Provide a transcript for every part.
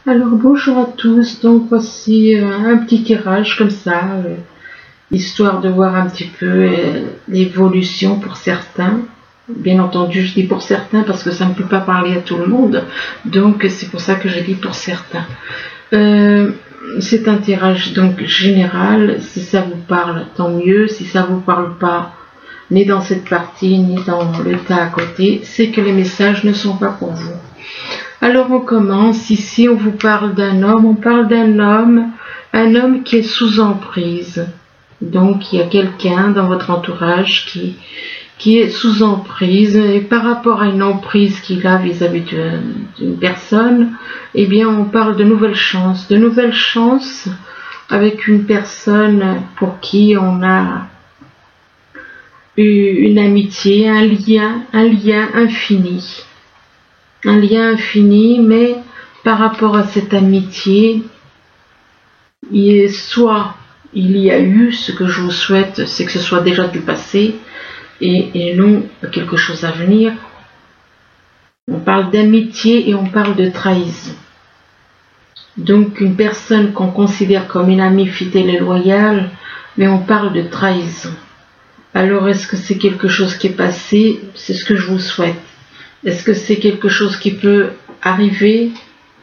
Alors bonjour à tous, donc voici un petit tirage comme ça, histoire de voir un petit peu l'évolution pour certains. Bien entendu, je dis pour certains parce que ça ne peut pas parler à tout le monde, donc c'est pour ça que je dis pour certains. C'est un tirage donc général, si ça vous parle tant mieux, si ça vous parle pas, ni dans cette partie, ni dans le tas à côté, c'est que les messages ne sont pas pour vous. Alors on commence, ici on vous parle d'un homme, on parle d'un homme, un homme qui est sous emprise. Donc il y a quelqu'un dans votre entourage qui est sous emprise, et par rapport à une emprise qu'il a vis-à-vis d'une personne, eh bien on parle de nouvelles chances avec une personne pour qui on a eu une amitié, un lien infini. Un lien infini, mais par rapport à cette amitié, soit il y a eu, ce que je vous souhaite, c'est que ce soit déjà du passé et non quelque chose à venir. On parle d'amitié et on parle de trahison. Donc une personne qu'on considère comme une amie fidèle et loyale, mais on parle de trahison. Alors est-ce que c'est quelque chose qui est passé? C'est ce que je vous souhaite. Est-ce que c'est quelque chose qui peut arriver?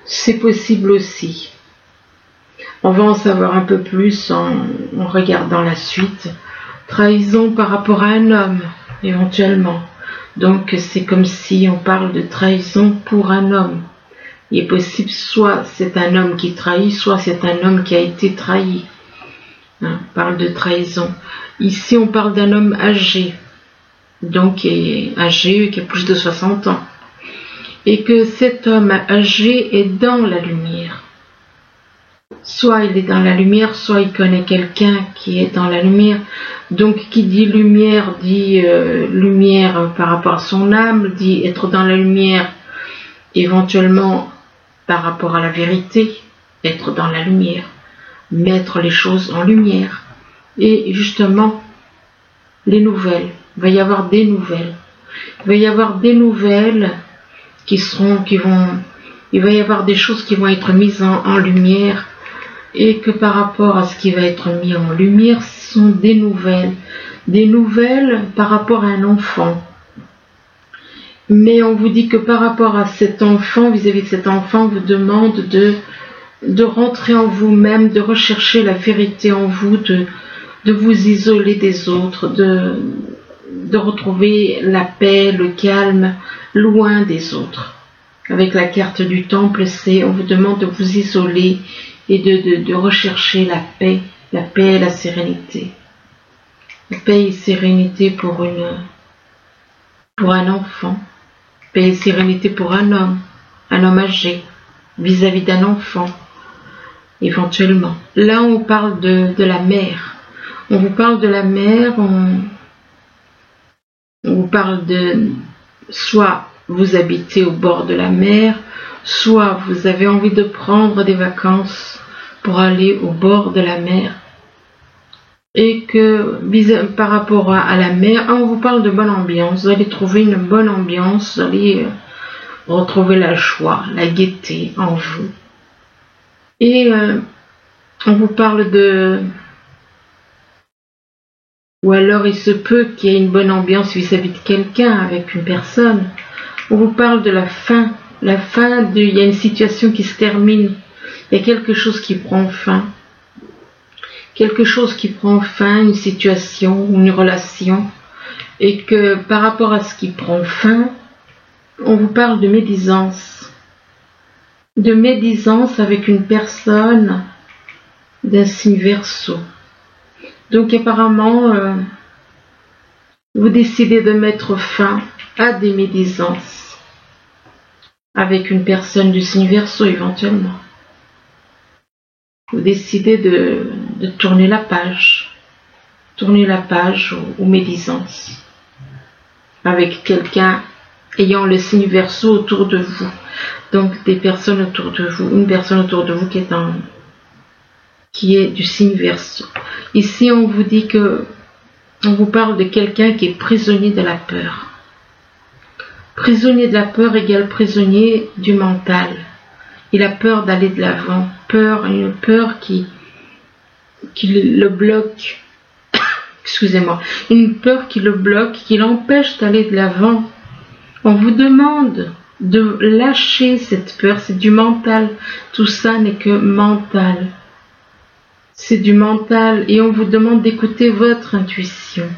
C'est possible aussi. On va en savoir un peu plus en regardant la suite. Trahison par rapport à un homme, éventuellement. Donc c'est comme si on parle de trahison pour un homme. Il est possible soit c'est un homme qui trahit, soit c'est un homme qui a été trahi. On parle de trahison. Ici on parle d'un homme âgé. Donc qui est âgé, qui a plus de 60 ans, et que cet homme âgé est dans la lumière. Soit il est dans la lumière, soit il connaît quelqu'un qui est dans la lumière. Donc qui dit lumière, dit lumière par rapport à son âme, dit être dans la lumière éventuellement par rapport à la vérité, être dans la lumière, mettre les choses en lumière. Et justement, les nouvelles. Il va y avoir des nouvelles. Il va y avoir des nouvelles il va y avoir des choses qui vont être mises en lumière, et que par rapport à ce qui va être mis en lumière, ce sont des nouvelles par rapport à un enfant. Mais on vous dit que par rapport à cet enfant, vis-à-vis de cet enfant, on vous demande de rentrer en vous-même, de rechercher la vérité en vous, de vous isoler des autres, de retrouver la paix, le calme, loin des autres. Avec la carte du temple, on vous demande de vous isoler et de rechercher la paix et la sérénité. La paix et sérénité pour un enfant. Paix et sérénité pour un homme âgé, vis-à-vis d'un enfant, éventuellement. Là, on parle de la mer. On vous parle de la mer, on vous parle de soit vous habitez au bord de la mer, soit vous avez envie de prendre des vacances pour aller au bord de la mer, et que par rapport à la mer, on vous parle de bonne ambiance. Vous allez trouver une bonne ambiance, vous allez retrouver la joie, la gaieté en vous. Et on vous parle ou alors il se peut qu'il y ait une bonne ambiance vis-à-vis de quelqu'un, avec une personne. On vous parle de la fin. Il y a une situation qui se termine. Il y a quelque chose qui prend fin. Quelque chose qui prend fin, une situation, une relation. Et que par rapport à ce qui prend fin, on vous parle de médisance. De médisance avec une personne d'un signe Verseau. Donc apparemment, vous décidez de mettre fin à des médisances avec une personne du signe Verseau éventuellement. Vous décidez de tourner la page aux médisances avec quelqu'un ayant le signe Verseau autour de vous. Donc des personnes autour de vous, une personne autour de vous qui est du signe Verseau. Ici, on vous dit on vous parle de quelqu'un qui est prisonnier de la peur. Prisonnier de la peur égale prisonnier du mental. Il a peur d'aller de l'avant, une peur qui le bloque. Excusez-moi, une peur qui le bloque, qui l'empêche d'aller de l'avant. On vous demande de lâcher cette peur, c'est du mental. Tout ça n'est que mental. C'est du mental et on vous demande d'écouter votre intuition.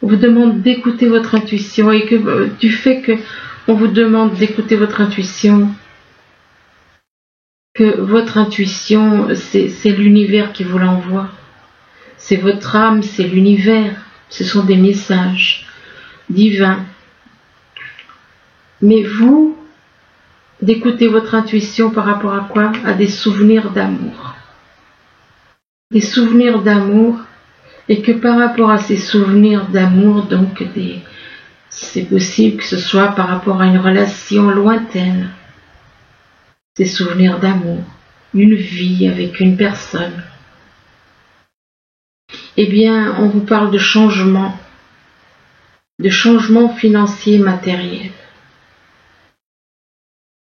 On vous demande d'écouter votre intuition et que du fait que on vous demande d'écouter votre intuition, que votre intuition, c'est l'univers qui vous l'envoie. C'est votre âme, c'est l'univers. Ce sont des messages divins. Mais vous, d'écouter votre intuition par rapport à quoi? À des souvenirs d'amour. Des souvenirs d'amour, et que par rapport à ces souvenirs d'amour, donc c'est possible que ce soit par rapport à une relation lointaine, des souvenirs d'amour, une vie avec une personne. Eh bien, on vous parle de changement financier et matériel.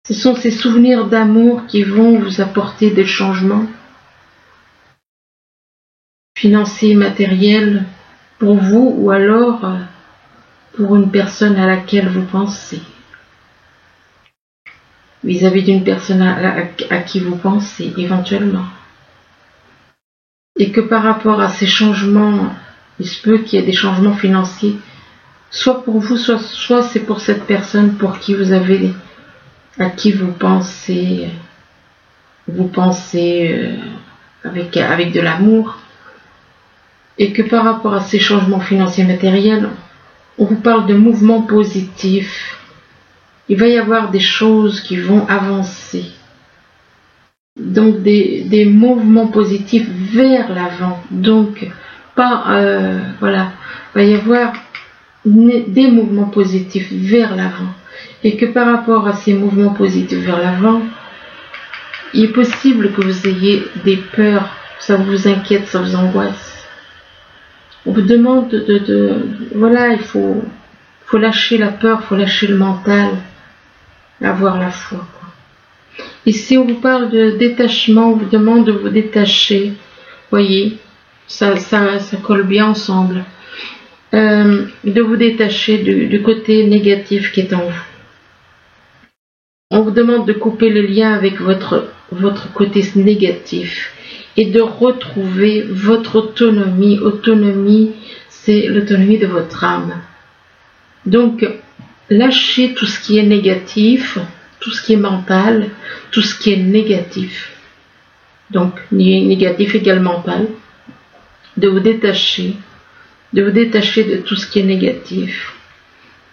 Ce sont ces souvenirs d'amour qui vont vous apporter des changements financiers et matériels pour vous ou alors pour une personne à laquelle vous pensez. Vis-à-vis d'une personne à qui vous pensez éventuellement. Et que par rapport à ces changements, il se peut qu'il y ait des changements financiers, soit pour vous, soit c'est pour cette personne pour qui vous avez, à qui vous pensez avec de l'amour, et que par rapport à ces changements financiers matériels, on vous parle de mouvements positifs. Il va y avoir des choses qui vont avancer. Donc des mouvements positifs vers l'avant. Donc voilà, il va y avoir des mouvements positifs vers l'avant. Et que par rapport à ces mouvements positifs vers l'avant, il est possible que vous ayez des peurs, ça vous inquiète, ça vous angoisse. On vous demande voilà, il faut lâcher la peur, il faut lâcher le mental, avoir la foi. Ici, on vous parle de détachement, on vous demande de vous détacher. Voyez, ça colle bien ensemble. De vous détacher du côté négatif qui est en vous. On vous demande de couper le lien avec votre côté négatif et de retrouver votre autonomie. Autonomie, c'est l'autonomie de votre âme. Donc, lâchez tout ce qui est négatif, tout ce qui est mental, tout ce qui est négatif. Donc, négatif égale mental. De vous détacher de tout ce qui est négatif.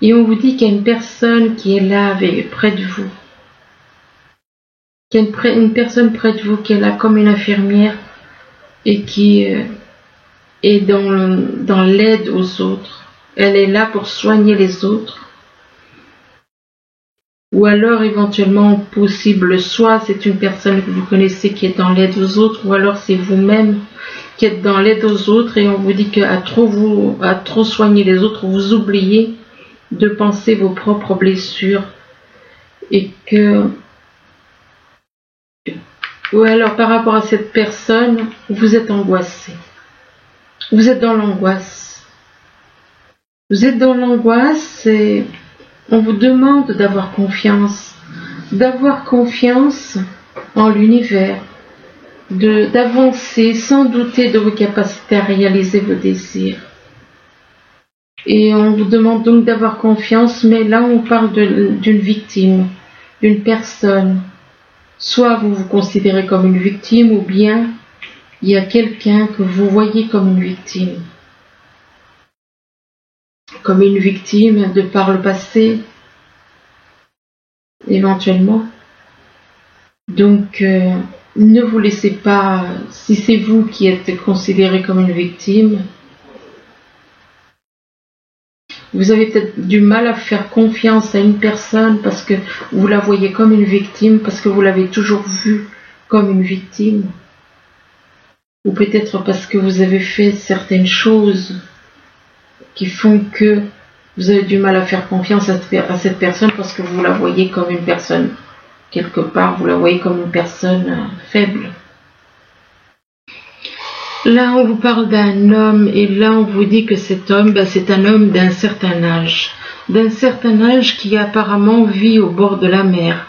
Et on vous dit qu'il y a une personne qui est là près de vous. Qu'il y a une personne près de vous qui est là comme une infirmière et qui est dans l'aide aux autres. Elle est là pour soigner les autres. Ou alors éventuellement possible, soit c'est une personne que vous connaissez qui est dans l'aide aux autres, ou alors c'est vous-même qui êtes dans l'aide aux autres et on vous dit qu'à trop soigner les autres, vous oubliez de penser vos propres blessures et que ou alors par rapport à cette personne, vous êtes angoissé. Vous êtes dans l'angoisse. Vous êtes dans l'angoisse et on vous demande d'avoir confiance en l'univers, d'avancer sans douter de vos capacités à réaliser vos désirs. Et on vous demande donc d'avoir confiance, mais là on parle d'une victime, d'une personne. Soit vous vous considérez comme une victime, ou bien il y a quelqu'un que vous voyez comme une victime. Comme une victime de par le passé, éventuellement. Donc, ne vous laissez pas, si c'est vous qui êtes considéré comme une victime, vous avez peut-être du mal à faire confiance à une personne parce que vous la voyez comme une victime, parce que vous l'avez toujours vue comme une victime. Ou peut-être parce que vous avez fait certaines choses qui font que vous avez du mal à faire confiance à cette personne parce que vous la voyez comme une personne quelque part, vous la voyez comme une personne faible. Là, on vous parle d'un homme, et là, on vous dit que cet homme, c'est un homme d'un certain âge. D'un certain âge qui apparemment vit au bord de la mer.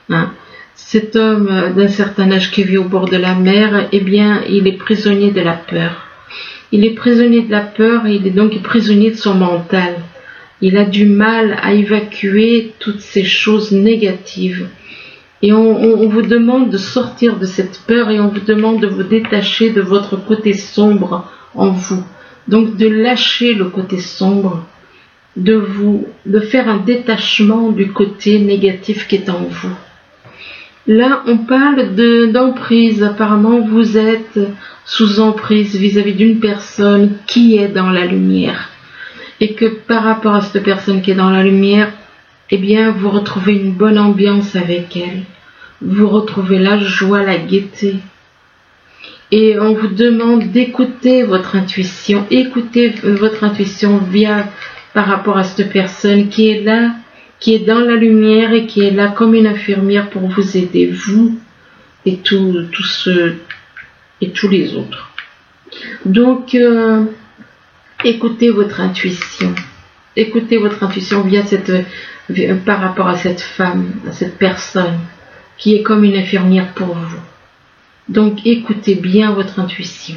Hein. Cet homme d'un certain âge qui vit au bord de la mer, eh bien, il est prisonnier de la peur. Il est prisonnier de la peur et il est donc prisonnier de son mental. Il a du mal à évacuer toutes ces choses négatives. Et on vous demande de sortir de cette peur et on vous demande de vous détacher de votre côté sombre en vous. Donc de lâcher le côté sombre, de faire un détachement du côté négatif qui est en vous. Là, on parle d'emprise. Apparemment, vous êtes sous emprise vis-à-vis d'une personne qui est dans la lumière. Et que par rapport à cette personne qui est dans la lumière, eh bien, vous retrouvez une bonne ambiance avec elle. Vous retrouvez la joie, la gaieté. Et on vous demande d'écouter votre intuition. Écoutez votre intuition par rapport à cette personne qui est là, qui est dans la lumière et qui est là comme une infirmière pour vous aider, vous et tous ceux et tous les autres. Donc, écoutez votre intuition. Écoutez votre intuition par rapport à cette femme, à cette personne qui est comme une infirmière pour vous. Donc, écoutez bien votre intuition.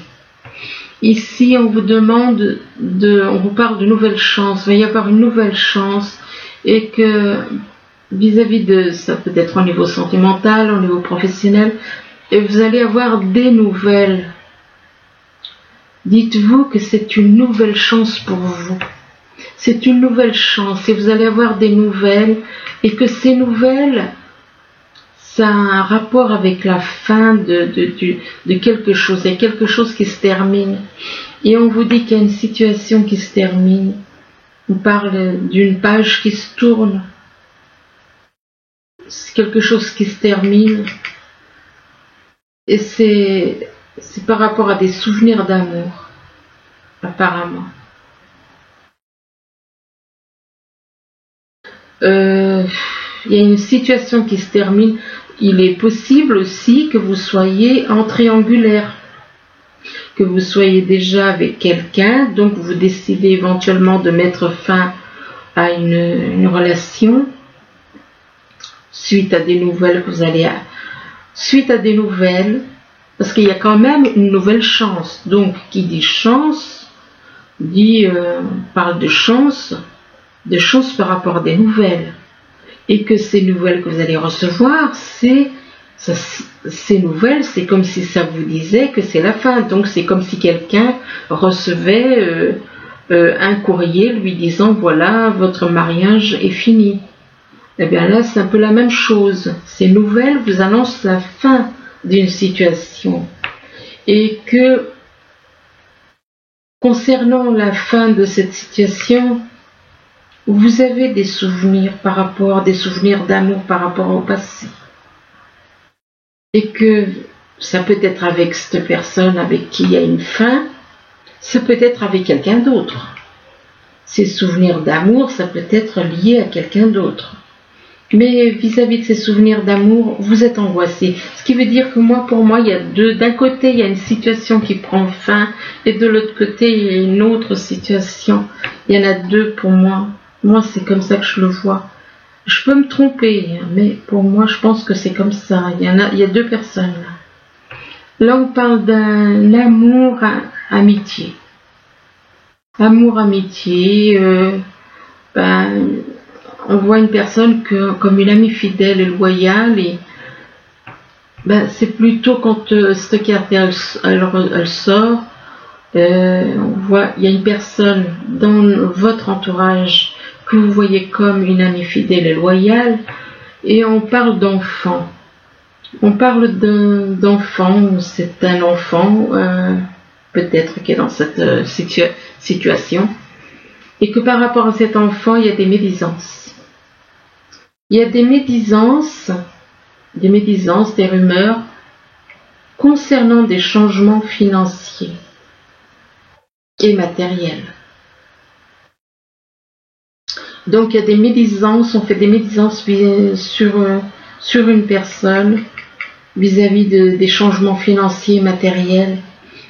Ici, on vous demande on vous parle de nouvelles chances. Il va y avoir une nouvelle chance et que vis-à-vis de ça, peut-être au niveau sentimental, au niveau professionnel, et vous allez avoir des nouvelles. Dites-vous que c'est une nouvelle chance pour vous. C'est une nouvelle chance et vous allez avoir des nouvelles et que ces nouvelles, ça a un rapport avec la fin de quelque chose. Il y a quelque chose qui se termine. Et on vous dit qu'il y a une situation qui se termine. On parle d'une page qui se tourne. C'est quelque chose qui se termine. Et c'est par rapport à des souvenirs d'amour, apparemment. Il y a une situation qui se termine. Il est possible aussi que vous soyez en triangulaire, que vous soyez déjà avec quelqu'un, donc vous décidez éventuellement de mettre fin à une relation suite à des nouvelles que vous allez... Suite à des nouvelles, parce qu'il y a quand même une nouvelle chance. Donc, qui dit chance, parle de chance par rapport à des nouvelles. Et que ces nouvelles que vous allez recevoir, ces nouvelles, c'est comme si ça vous disait que c'est la fin. Donc c'est comme si quelqu'un recevait un courrier lui disant voilà, votre mariage est fini. Eh bien là, c'est un peu la même chose. Ces nouvelles vous annoncent la fin d'une situation. Et que concernant la fin de cette situation, vous avez des souvenirs des souvenirs d'amour par rapport au passé. Et que ça peut être avec cette personne avec qui il y a une fin, ça peut être avec quelqu'un d'autre. Ces souvenirs d'amour, ça peut être lié à quelqu'un d'autre. Mais vis-à-vis de ces souvenirs d'amour, vous êtes angoissé. Ce qui veut dire que pour moi, il y a d'un côté, il y a une situation qui prend fin, et de l'autre côté, il y a une autre situation. Il y en a deux pour moi. Moi, c'est comme ça que je le vois. Je peux me tromper, mais pour moi, je pense que c'est comme ça. Il y a deux personnes là. Là, on parle d'un amour-amitié. Amour-amitié, on voit une personne comme une amie fidèle et loyale. Et c'est plutôt quand cette carte elle sort, on voit il y a une personne dans votre entourage que vous voyez comme une amie fidèle et loyale, et on parle d'enfant. On parle d'enfant, c'est un enfant peut-être qui est dans cette situation, et que par rapport à cet enfant, il y a des médisances. Il y a des médisances, des rumeurs concernant des changements financiers et matériels. Donc il y a des médisances, on fait des médisances sur sur une personne vis-à-vis des changements financiers et matériels.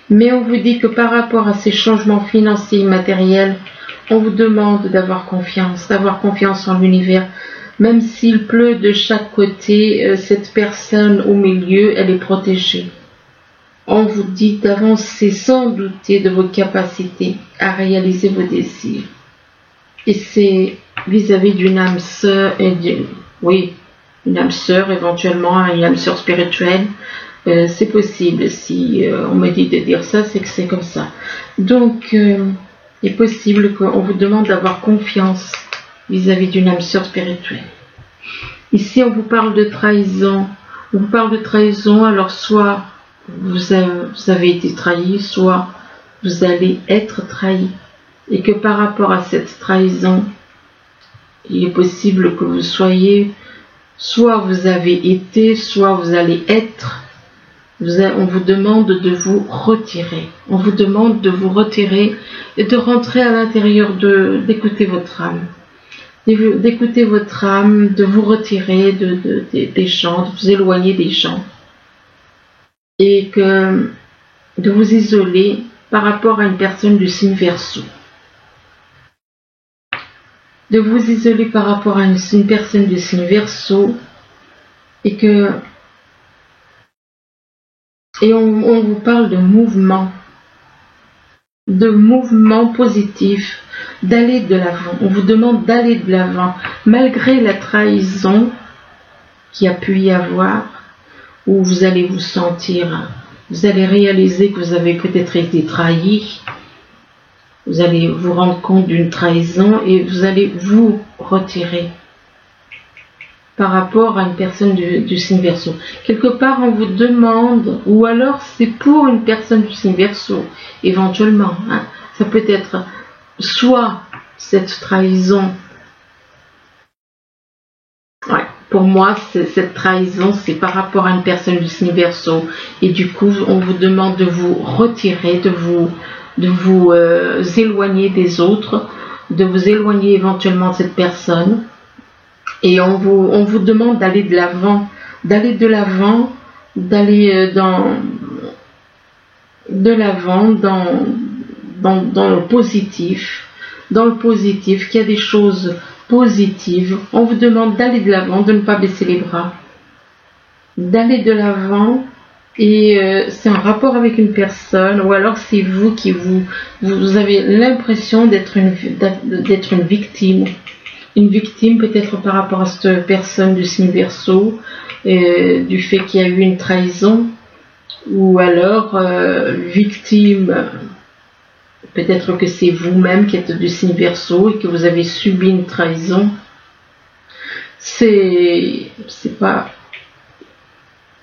Mais on vous dit que par rapport à ces changements financiers et matériels, on vous demande d'avoir confiance en l'univers. Même s'il pleut de chaque côté, cette personne au milieu, elle est protégée. On vous dit d'avancer sans douter de vos capacités à réaliser vos désirs. Et c'est vis-à-vis d'une âme sœur, une âme sœur éventuellement, une âme sœur spirituelle. C'est possible, si on me dit de dire ça, c'est que c'est comme ça. Donc, il est possible qu'on vous demande d'avoir confiance vis-à-vis d'une âme sœur spirituelle. Ici, on vous parle de trahison. On vous parle de trahison, alors soit vous avez été trahi, soit vous allez être trahi. Et que par rapport à cette trahison, il est possible que vous soyez, soit vous avez été, soit vous allez être. On vous demande de vous retirer. On vous demande de vous retirer et de rentrer à l'intérieur d'écouter votre âme. D'écouter votre âme, de vous retirer des gens, de vous éloigner des gens. Et de vous isoler par rapport à une personne du signe Verseau. De vous isoler par rapport à une personne du signe Verseau et on vous parle de mouvement positif, d'aller de l'avant. On vous demande d'aller de l'avant, malgré la trahison qu'il y a pu y avoir, où vous allez vous allez réaliser que vous avez peut-être été trahi, vous allez vous rendre compte d'une trahison et vous allez vous retirer par rapport à une personne du signe Verseau. Quelque part, on vous demande, ou alors c'est pour une personne du signe Verseau, éventuellement. Ça peut être soit cette trahison. Pour moi, cette trahison, c'est par rapport à une personne du signe Verseau. Et du coup, on vous demande de vous retirer, de vous éloigner des autres, de vous éloigner éventuellement de cette personne. Et on vous demande d'aller de l'avant, d'aller dans le positif, qu'il y a des choses positives. On vous demande d'aller de l'avant, de ne pas baisser les bras, d'aller de l'avant. Et c'est en rapport avec une personne, ou alors c'est vous qui vous avez l'impression d'être une victime. Une victime peut-être par rapport à cette personne du signe Verseau, du fait qu'il y a eu une trahison, ou alors victime, peut-être que c'est vous-même qui êtes du signe Verseau et que vous avez subi une trahison. C'est pas...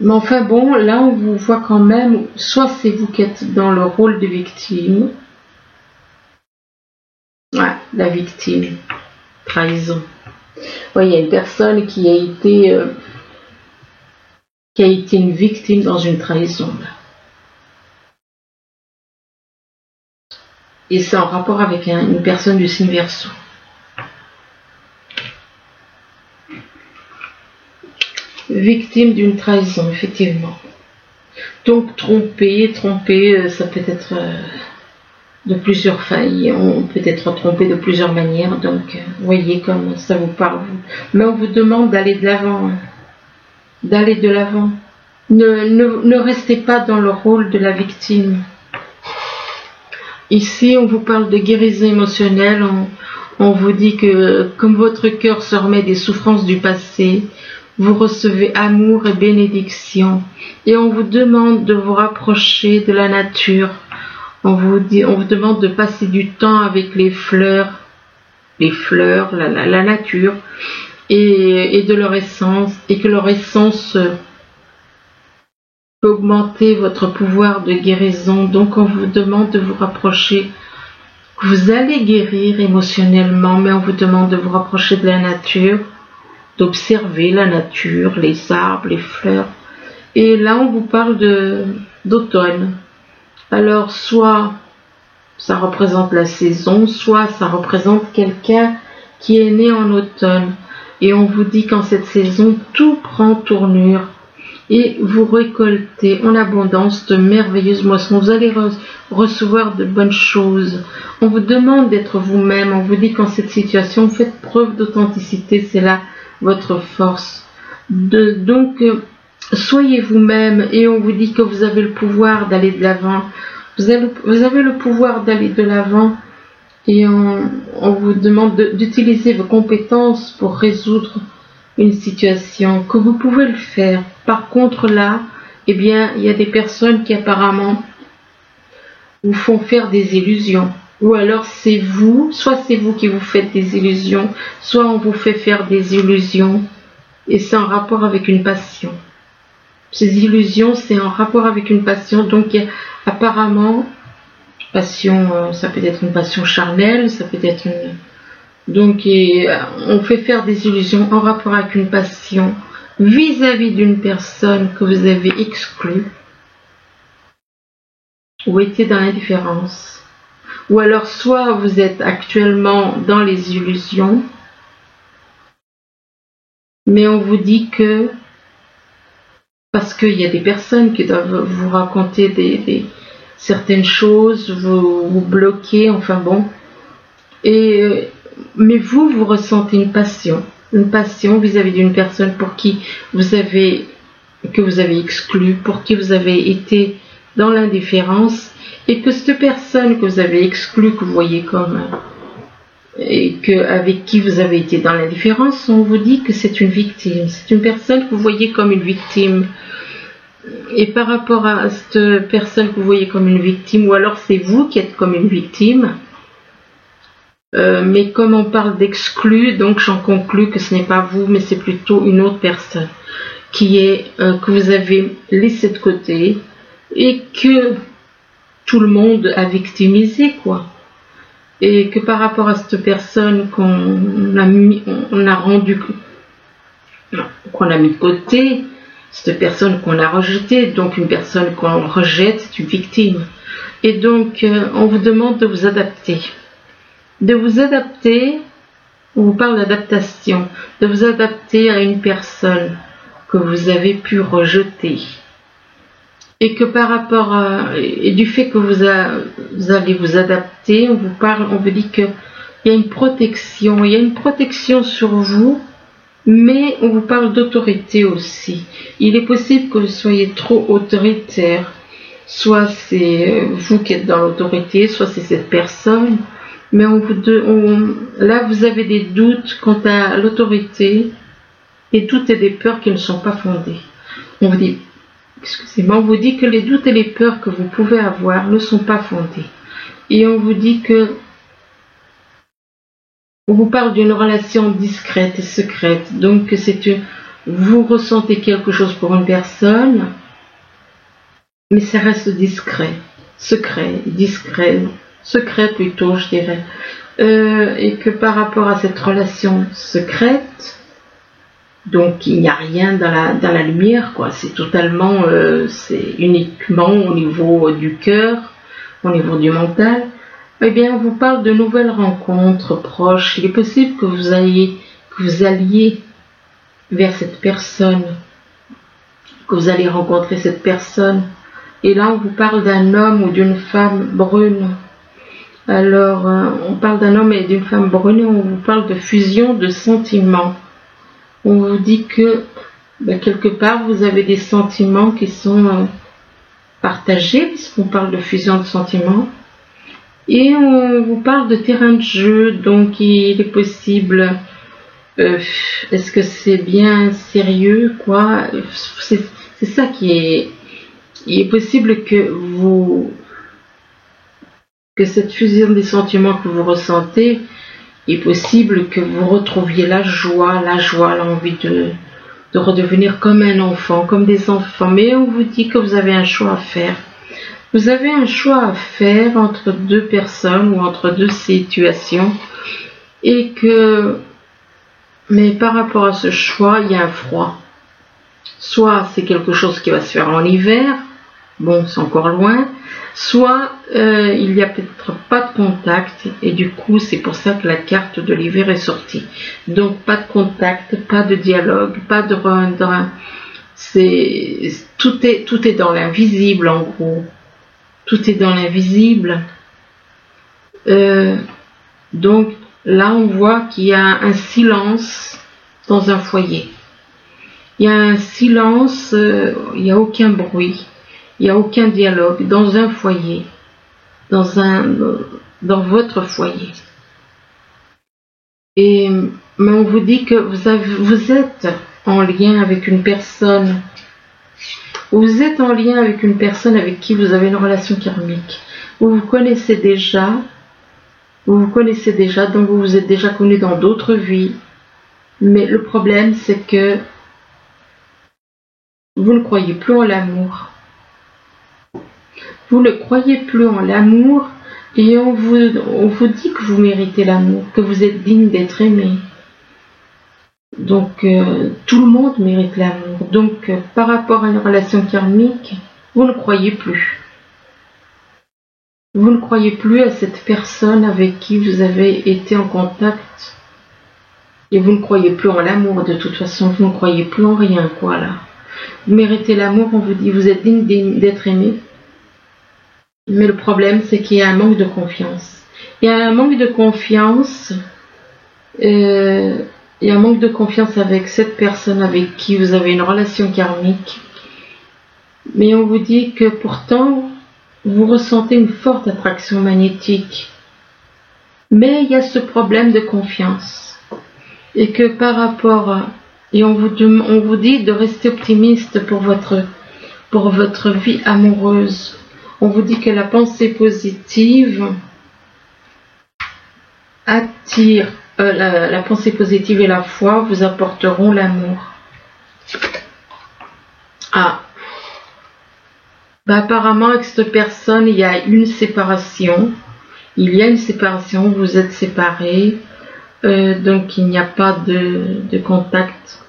Mais enfin bon, là on vous voit quand même, soit c'est vous qui êtes dans le rôle de victime, la victime. Trahison. Il y a une personne qui a été une victime dans une trahison. Et c'est en rapport avec une personne du signe Verseau. Victime d'une trahison, effectivement. Donc tromper, ça peut être de plusieurs failles, on peut être trompé de plusieurs manières, donc voyez comme ça vous parle. Mais on vous demande d'aller de l'avant, Ne restez pas dans le rôle de la victime. Ici, on vous parle de guérison émotionnelle, on vous dit que comme votre cœur se remet des souffrances du passé, vous recevez amour et bénédiction, et on vous demande de vous rapprocher de la nature. On vous demande de passer du temps avec les fleurs, la nature, et de leur essence, et que leur essence peut augmenter votre pouvoir de guérison. Donc on vous demande de vous rapprocher. Vous allez guérir émotionnellement, mais on vous demande de vous rapprocher de la nature, d'observer la nature, les arbres, les fleurs. Et là on vous parle d'automne. Alors, soit ça représente la saison, soit ça représente quelqu'un qui est né en automne. Et on vous dit qu'en cette saison, tout prend tournure et vous récoltez en abondance de merveilleuses moissons. Vous allez recevoir de bonnes choses. On vous demande d'être vous-même. On vous dit qu'en cette situation, faites preuve d'authenticité. C'est là votre force. Donc, soyez vous-même et on vous dit que vous avez le pouvoir d'aller de l'avant. Vous avez le pouvoir d'aller de l'avant et on vous demande d'utiliser vos compétences pour résoudre une situation, que vous pouvez le faire. Par contre là, eh bien, il y a des personnes qui apparemment vous font faire des illusions. Ou alors c'est vous, soit c'est vous qui vous faites des illusions, soit on vous fait faire des illusions. Et c'est en rapport avec une passion. Ces illusions, c'est en rapport avec une passion. Donc apparemment, passion, ça peut être une passion charnelle, ça peut être une... Donc, on fait faire des illusions en rapport avec une passion vis-à-vis d'une personne que vous avez exclue ou était dans l'indifférence. Ou alors, soit vous êtes actuellement dans les illusions, mais on vous dit que, parce qu'il y a des personnes qui doivent vous raconter certaines choses, vous bloquer, enfin bon, mais vous ressentez une passion vis-à-vis d'une personne pour qui que vous avez exclu, pour qui vous avez été dans l'indifférence, et que cette personne que vous avez exclue, que vous voyez comme, et avec qui vous avez été dans l'indifférence, on vous dit que c'est une victime, c'est une personne que vous voyez comme une victime. Et par rapport à cette personne que vous voyez comme une victime, ou alors c'est vous qui êtes comme une victime, mais comme on parle d'exclus, donc j'en conclus que ce n'est pas vous, mais c'est plutôt une autre personne que vous avez laissé de côté et que tout le monde a victimisé, quoi. Et que par rapport à cette personne qu'on a mis de côté, cette personne qu'on a rejetée, donc une personne qu'on rejette, c'est une victime. Et donc on vous demande de vous adapter. On vous parle d'adaptation, de vous adapter à une personne que vous avez pu rejeter. Et que par rapport et du fait que vous allez vous adapter, on vous dit qu'il y a une protection sur vous, mais on vous parle d'autorité aussi. Il est possible que vous soyez trop autoritaire, soit c'est vous qui êtes dans l'autorité, soit c'est cette personne. Mais là, vous avez des doutes quant à l'autorité, des doutes et des peurs qui ne sont pas fondés. On vous dit que les doutes et les peurs que vous pouvez avoir ne sont pas fondés. Et on vous dit on vous parle d'une relation discrète et secrète. Donc, vous ressentez quelque chose pour une personne, mais ça reste discret plutôt, je dirais, et que par rapport à cette relation secrète, donc il n'y a rien dans la lumière, quoi. C'est totalement, c'est uniquement au niveau du cœur, au niveau du mental. Eh bien, on vous parle de nouvelles rencontres proches. Il est possible que vous alliez vers cette personne, que vous allez rencontrer cette personne. Et là, on vous parle d'un homme ou d'une femme brune. Alors, on parle d'un homme et d'une femme brune et on vous parle de fusion de sentiments. On vous dit que, quelque part, vous avez des sentiments qui sont partagés, puisqu'on parle de fusion de sentiments. Et on vous parle de terrain de jeu, donc il est possible, est-ce que c'est bien sérieux, quoi? C'est ça il est possible que cette fusion des sentiments que vous ressentez, il est possible que vous retrouviez la joie, l'envie de redevenir comme un enfant, comme des enfants. Mais on vous dit que vous avez un choix à faire. Vous avez un choix à faire entre deux personnes ou entre deux situations. Mais par rapport à ce choix, il y a un froid. Soit c'est quelque chose qui va se faire en hiver, bon, c'est encore loin, Soit il n'y a peut-être pas de contact et du coup c'est pour ça que la carte de l'hiver est sortie. Donc pas de contact, pas de dialogue, pas de tout est dans l'invisible en gros. Tout est dans l'invisible. Donc là on voit qu'il y a un silence dans un foyer. Il y a un silence, il n'y a aucun bruit. Il n'y a aucun dialogue dans un foyer, dans votre foyer. Mais on vous dit que vous êtes en lien avec une personne. Vous êtes en lien avec une personne avec qui vous avez une relation karmique. Vous vous connaissez déjà. Donc vous vous êtes déjà connus dans d'autres vies. Mais le problème, c'est que vous ne croyez plus en l'amour. Vous ne croyez plus en l'amour et on vous dit que vous méritez l'amour, que vous êtes digne d'être aimé. Donc tout le monde mérite l'amour. Donc par rapport à une relation karmique, vous ne croyez plus. Vous ne croyez plus à cette personne avec qui vous avez été en contact. Et vous ne croyez plus en l'amour de toute façon, vous ne croyez plus en rien, quoi là. Vous méritez l'amour, on vous dit vous êtes digne d'être aimé. Mais le problème, c'est qu'il y a un manque de confiance. Il y a un manque de confiance. Il y a un manque de confiance avec cette personne avec qui vous avez une relation karmique. Mais on vous dit que pourtant, vous ressentez une forte attraction magnétique. Mais il y a ce problème de confiance. Et que par rapport à... Et on vous dit de rester optimiste pour votre vie amoureuse. On vous dit que la pensée positive attire, la pensée positive et la foi vous apporteront l'amour. Apparemment avec cette personne il y a une séparation. Vous êtes séparés, donc il n'y a pas de contact.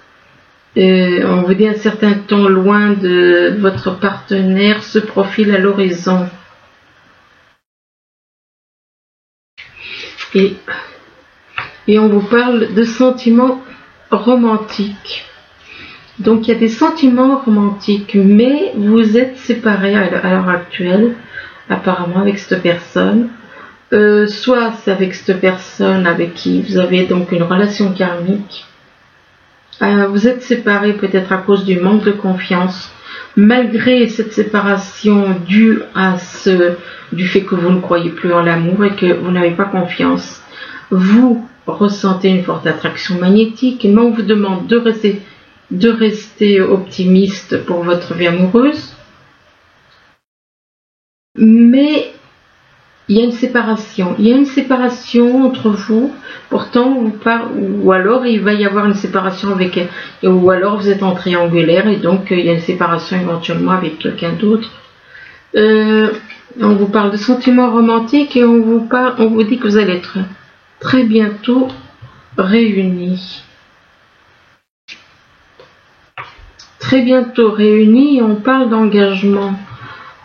On vous dit un certain temps loin de votre partenaire se profile à l'horizon. Et on vous parle de sentiments romantiques. Donc il y a des sentiments romantiques, mais vous êtes séparés à l'heure actuelle, apparemment avec cette personne. Soit c'est avec cette personne avec qui vous avez donc une relation karmique. Vous êtes séparés peut-être à cause du manque de confiance, malgré cette séparation due du fait que vous ne croyez plus en l'amour et que vous n'avez pas confiance. Vous ressentez une forte attraction magnétique, mais on vous demande de rester optimiste pour votre vie amoureuse. Mais il y a une séparation entre vous. Pourtant, ou alors il va y avoir une séparation ou alors vous êtes en triangulaire et donc il y a une séparation éventuellement avec quelqu'un d'autre. On vous parle de sentiments romantiques et on vous dit que vous allez être très bientôt réunis. Très bientôt réunis, on parle d'engagement.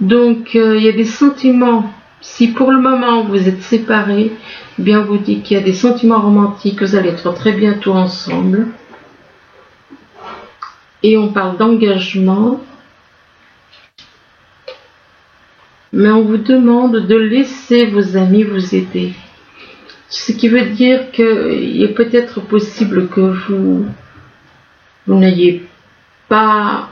Donc il y a des sentiments. Si pour le moment vous êtes séparés, eh bien on vous dit qu'il y a des sentiments romantiques, vous allez être très bientôt ensemble. Et on parle d'engagement. Mais on vous demande de laisser vos amis vous aider. Ce qui veut dire qu'il est peut-être possible que vous n'ayez pas...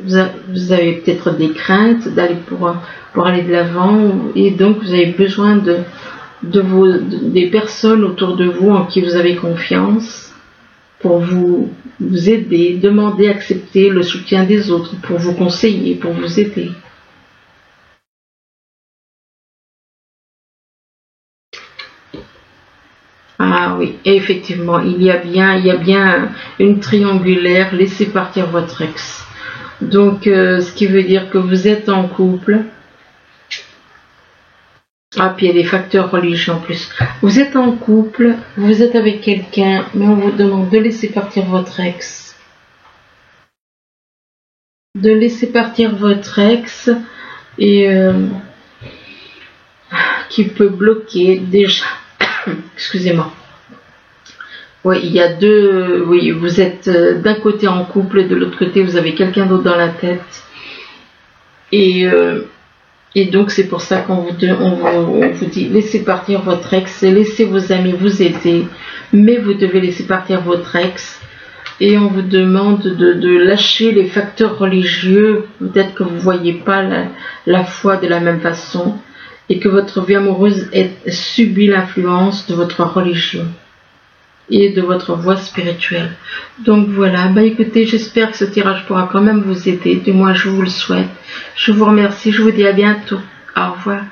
Vous avez peut-être des craintes d'aller pour aller de l'avant et donc vous avez besoin des personnes autour de vous en qui vous avez confiance pour vous aider, demander, accepter le soutien des autres, pour vous conseiller, pour vous aider. Ah oui, et effectivement, il y a bien une triangulaire, laissez partir votre ex. Donc, ce qui veut dire que vous êtes en couple. Ah, puis il y a des facteurs religieux en plus. Vous êtes en couple, vous êtes avec quelqu'un, mais on vous demande de laisser partir votre ex. De laisser partir votre ex et qui peut bloquer déjà. Excusez-moi. Oui, il y a deux. Oui, vous êtes d'un côté en couple, de l'autre côté vous avez quelqu'un d'autre dans la tête. Et donc c'est pour ça qu'on vous dit laissez partir votre ex, laissez vos amis vous aider, mais vous devez laisser partir votre ex. Et on vous demande de lâcher les facteurs religieux. Peut-être que vous ne voyez pas la foi de la même façon et que votre vie amoureuse subit l'influence de votre religion et de votre voie spirituelle. Donc voilà, écoutez, j'espère que ce tirage pourra quand même vous aider. Du moins, je vous le souhaite. Je vous remercie, je vous dis à bientôt. Au revoir.